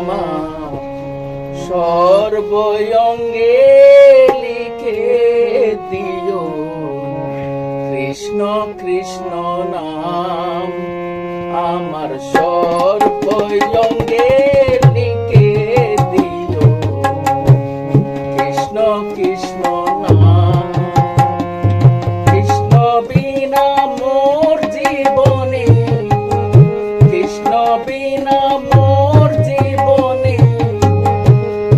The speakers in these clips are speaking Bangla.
আমার সর্বঙ্গে লিখে দিও কৃষ্ণ কৃষ্ণ নাম। আমার সর্বঙ্গে লিখে দিও কৃষ্ণ কৃষ্ণ নাম। কৃষ্ণ বিনা মোর জীবনে, কৃষ্ণ বিনা মোর জীবনে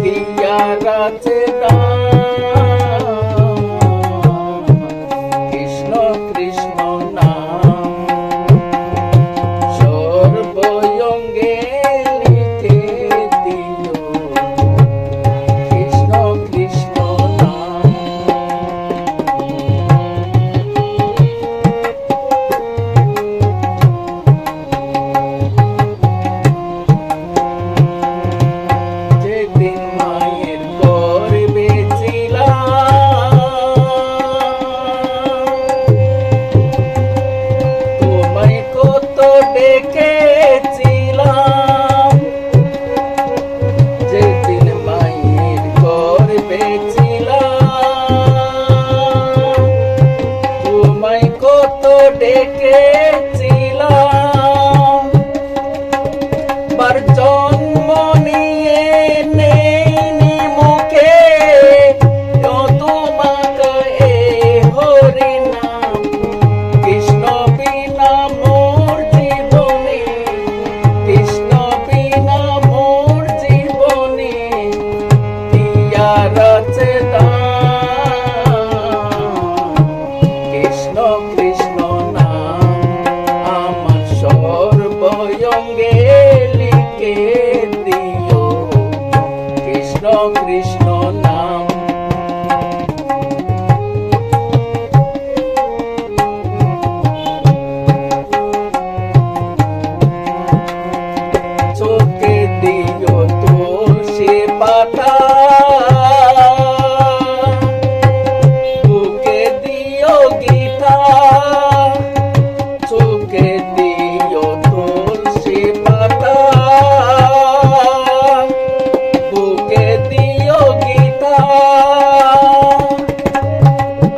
কি আর আছে দাম। কৃষ্ণ কৃষ্ণ নাম সর্বঙ্গে লিখে দিও কৃষ্ণ কৃষ্ণ নাম। যেদিন মায়ের গর্ভে ছিলাম, তোমায় কত ডেকেছিলাম। যেদিন মায়ের গর্ভে ছিলাম, তোমায় কত ডেকেছিলাম। বার জন্ম নিয়ে নেইনি মুখে তোমাকে এ হরি নাম। কৃষ্ণ বিনা মোর জীবনে, কৃষ্ণ বিনা মোর জীবনে কি আর আছে দাম। কৃষ্ণ কৃষ্ণ নাম আমার সর্বঙ্গে লিখে দিও কৃষ্ণ কৃষ্ণ নাম। চোখে দিও তুলসী পাতা, বুকে দিও গীতা। চোখে দিও তুলসী পাতা, বুকে দিও গীতা।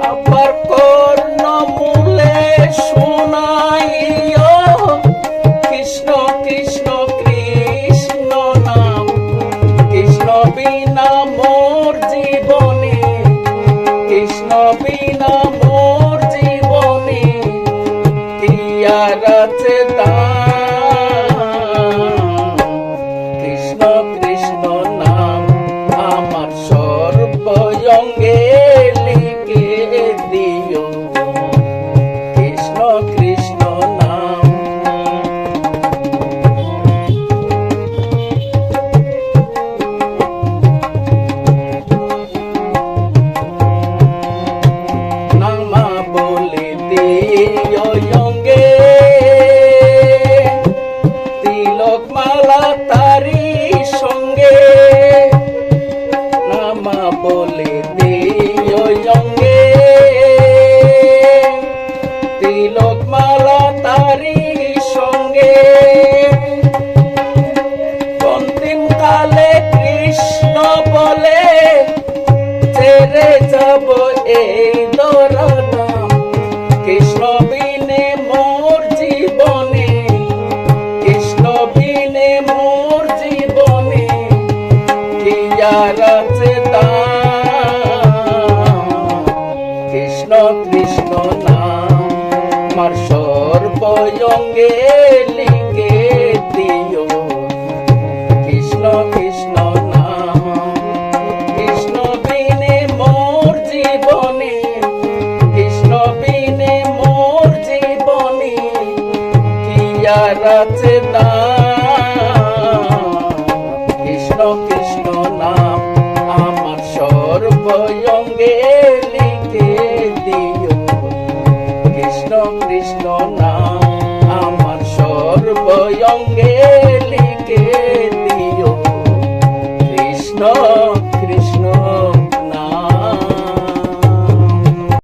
আবার কর্ণ মূলে শোনাইও কৃষ্ণ কৃষ্ণ কৃষ্ণ নাম। কৃষ্ণ বিনা মোর জীবনে, কৃষ্ণ বিনা মোর জীবনে কি আর আছে দাম। কৃষ্ণ কৃষ্ণ নাম আমার সর্বঙ্গে লিখে দিও কৃষ্ণ কৃষ্ণ নাম। নামা বলে দিও অঙ্গে, তিলক মালা তারি সঙ্গে। নামা বলে দিও অঙ্গে, তিলক মালা তারি সঙ্গে। অন্তিম কালে কৃষ্ণ বলে ছেড়ে যাব এই ধরা নাম। কৃষ্ণ বিনে মোর জীবনে, কৃষ্ণ বিনে মোর জীবনে কি আর আছে দাম। কৃষ্ণ কৃষ্ণ নাম আমার সর্বঙ্গে লিখে দিও কৃষ্ণ কৃষ্ণ নাম। কৃষ্ণ বিনে মোর জীবনে, কৃষ্ণ বিনে মোর জীবনে কি আর আছে দাম। কৃষ্ণ কৃষ্ণ নাম আমার সর্বঙ্গে লিখে দিও কৃষ্ণ কৃষ্ণ নাম আমার সর্বঙ্গে লিখে দিও কৃষ্ণ